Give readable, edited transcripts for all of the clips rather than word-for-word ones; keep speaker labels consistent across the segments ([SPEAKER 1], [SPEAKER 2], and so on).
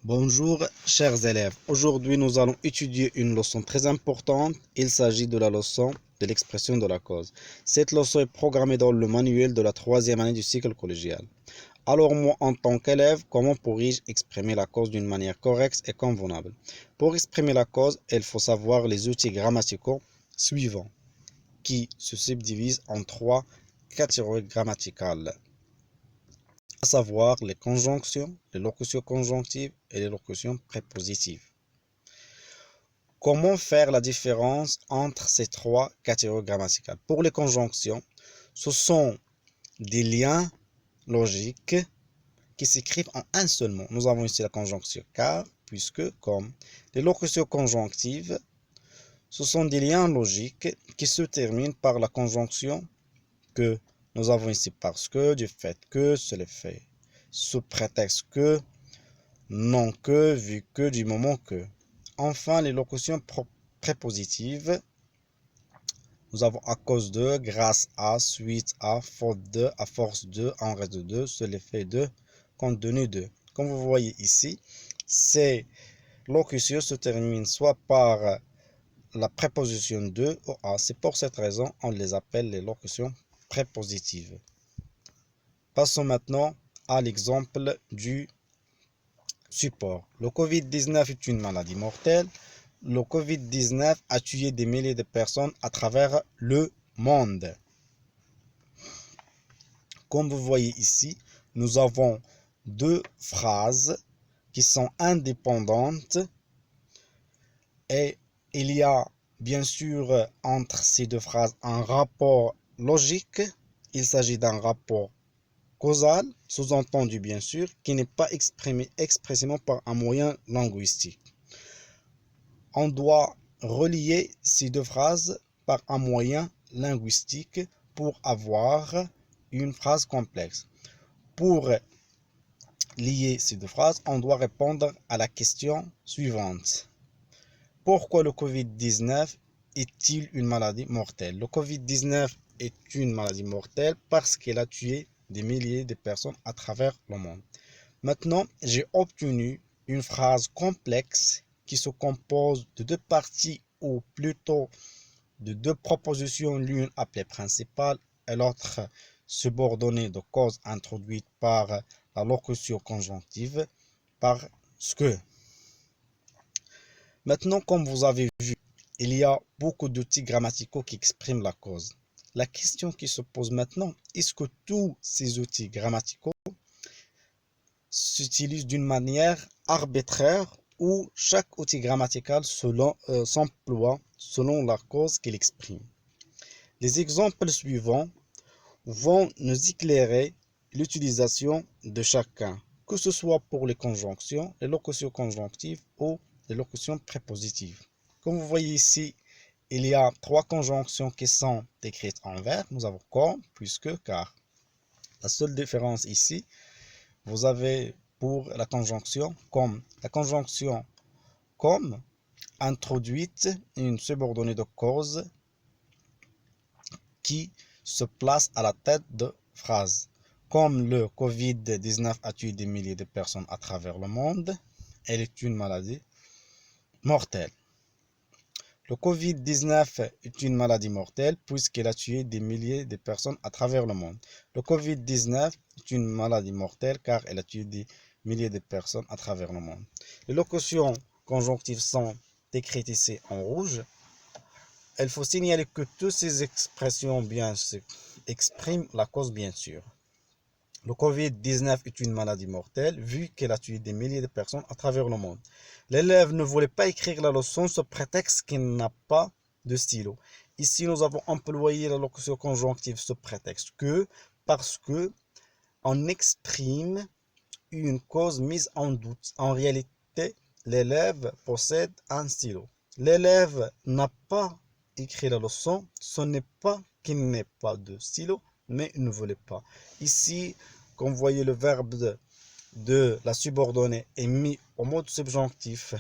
[SPEAKER 1] Bonjour chers élèves, aujourd'hui nous allons étudier une leçon très importante. Il s'agit de la leçon de l'expression de la cause. Cette leçon est programmée dans le manuel de la troisième année du cycle collégial. Alors moi en tant qu'élève, comment pourrais-je exprimer la cause d'une manière correcte et convenable? Pour exprimer la cause, il faut savoir les outils grammaticaux suivants qui se subdivisent en trois catégories grammaticales, à savoir les conjonctions, les locutions conjonctives et les locutions prépositives. Comment faire la différence entre ces trois catégories grammaticales? Pour les conjonctions, ce sont des liens logiques qui s'écrivent en un seul mot. Nous avons ici la conjonction car, puisque, comme. Les locutions conjonctives, ce sont des liens logiques qui se terminent par la conjonction que. Nous avons ici parce que, du fait que, c'est le fait. Sous prétexte que, non que, vu que, du moment que. Enfin, les locutions prépositives, nous avons à cause de, grâce à, suite à, faute de, à force de, en reste de, c'est l'effet de, compte tenu de. Comme vous voyez ici, ces locutions se terminent soit par la préposition de ou à. C'est pour cette raison qu'on les appelle les locutions prépositives. Passons maintenant à l'exemple du support. Le Covid-19 est une maladie mortelle. Le Covid-19 a tué des milliers de personnes à travers le monde. Comme vous voyez ici, nous avons deux phrases qui sont indépendantes et il y a bien sûr entre ces deux phrases un rapport logique. Il s'agit d'un rapport causal, sous-entendu bien sûr, qui n'est pas exprimé expressément par un moyen linguistique. On doit relier ces deux phrases par un moyen linguistique pour avoir une phrase complexe. Pour lier ces deux phrases, on doit répondre à la question suivante. Pourquoi le Covid-19 est-il une maladie mortelle? Le Covid-19 est une maladie mortelle parce qu'elle a tué des milliers de personnes à travers le monde. Maintenant, j'ai obtenu une phrase complexe qui se compose de deux parties ou plutôt de deux propositions, l'une appelée principale et l'autre subordonnée de cause introduite par la locution conjonctive parce que. Maintenant, comme vous avez vu, il y a beaucoup d'outils grammaticaux qui expriment la cause. La question qui se pose maintenant, est-ce que tous ces outils grammaticaux s'utilisent d'une manière arbitraire ou chaque outil grammatical s'emploie selon la cause qu'il exprime? Les exemples suivants vont nous éclairer l'utilisation de chacun, que ce soit pour les conjonctions, les locutions conjonctives ou les locutions prépositives. Comme vous voyez ici, il y a trois conjonctions qui sont écrites en verbe. Nous avons comme, puisque, car. La seule différence ici, vous avez pour la conjonction comme. La conjonction comme introduite une subordonnée de cause qui se place à la tête de phrase. Comme le Covid-19 a tué des milliers de personnes à travers le monde, elle est une maladie mortelle. Le Covid-19 est une maladie mortelle puisqu'elle a tué des milliers de personnes à travers le monde. Le Covid-19 est une maladie mortelle car elle a tué des milliers de personnes à travers le monde. Les locutions conjonctives sont écrites ici en rouge. Il faut signaler que toutes ces expressions bien expriment la cause bien sûr. Le Covid-19 est une maladie mortelle vu qu'elle a tué des milliers de personnes à travers le monde. L'élève ne voulait pas écrire la leçon sous prétexte qu'il n'a pas de stylo. Ici, nous avons employé la locution conjonctive sous prétexte que, parce que on exprime une cause mise en doute. En réalité, l'élève possède un stylo. L'élève n'a pas écrit la leçon, ce n'est pas qu'il n'ait pas de stylo, mais il ne voulait pas. Ici, comme vous voyez, le verbe de la subordonnée est mis au mode subjonctif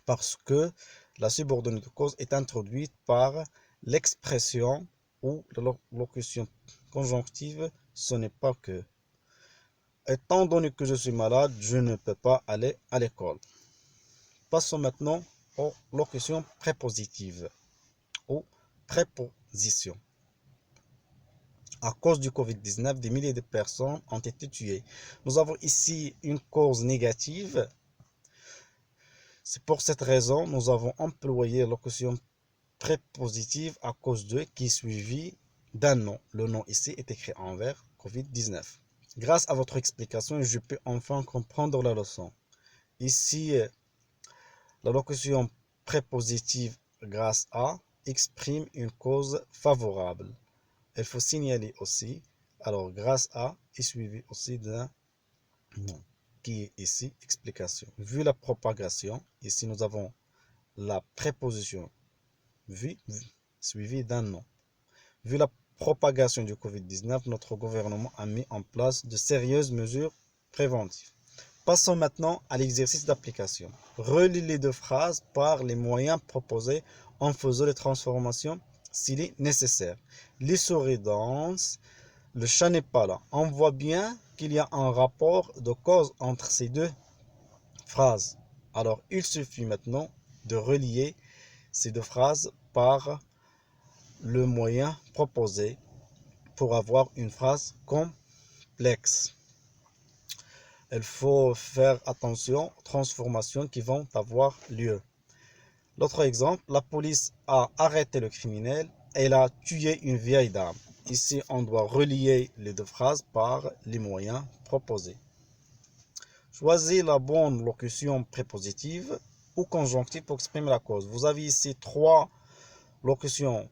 [SPEAKER 1] parce que la subordonnée de cause est introduite par l'expression, ou la locution conjonctive, ce n'est pas que. Étant donné que je suis malade, je ne peux pas aller à l'école. Passons maintenant aux locutions prépositives, aux prépositions. À cause du Covid-19, des milliers de personnes ont été tuées. Nous avons ici une cause négative. C'est pour cette raison que nous avons employé la locution prépositive à cause de qui est suivi d'un nom. Le nom ici est écrit en vert, Covid-19. Grâce à votre explication, je peux enfin comprendre la leçon. Ici, la locution prépositive grâce à exprime une cause favorable. Il faut signaler aussi, alors grâce à est suivi aussi d'un nom, qui est ici explication. Vu la propagation, ici nous avons la préposition vu suivi d'un nom. Vu la propagation du Covid-19, notre gouvernement a mis en place de sérieuses mesures préventives. Passons maintenant à l'exercice d'application. Relie les deux phrases par les moyens proposés en faisant les transformations s'il est nécessaire. Les souris dansent, le chat n'est pas là. On voit bien qu'il y a un rapport de cause entre ces deux phrases. Alors, il suffit maintenant de relier ces deux phrases par le moyen proposé pour avoir une phrase complexe. Il faut faire attention aux transformations qui vont avoir lieu. L'autre exemple, la police a arrêté le criminel et il a tué une vieille dame. Ici, on doit relier les deux phrases par les moyens proposés. Choisis la bonne locution prépositive ou conjonctive pour exprimer la cause. Vous avez ici trois locutions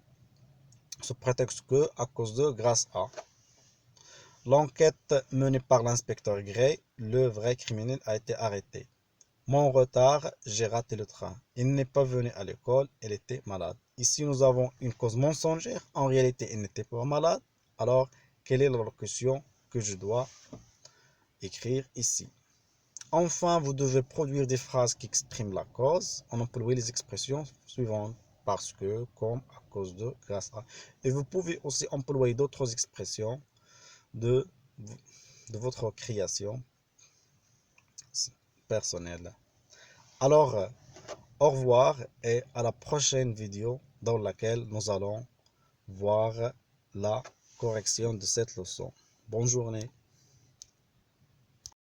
[SPEAKER 1] sous prétexte que, à cause de, grâce à. L'enquête menée par l'inspecteur Gray, le vrai criminel a été arrêté. Mon retard, j'ai raté le train. Il n'est pas venu à l'école, il était malade. Ici, nous avons une cause mensongère. En réalité, il n'était pas malade. Alors, quelle est la locution que je dois écrire ici? Enfin, vous devez produire des phrases qui expriment la cause en employant les expressions suivantes. Parce que, comme, à cause de, grâce à. Et vous pouvez aussi employer d'autres expressions de votre création personnelle. Alors, au revoir et à la prochaine vidéo dans laquelle nous allons voir la correction de cette leçon. Bonne journée.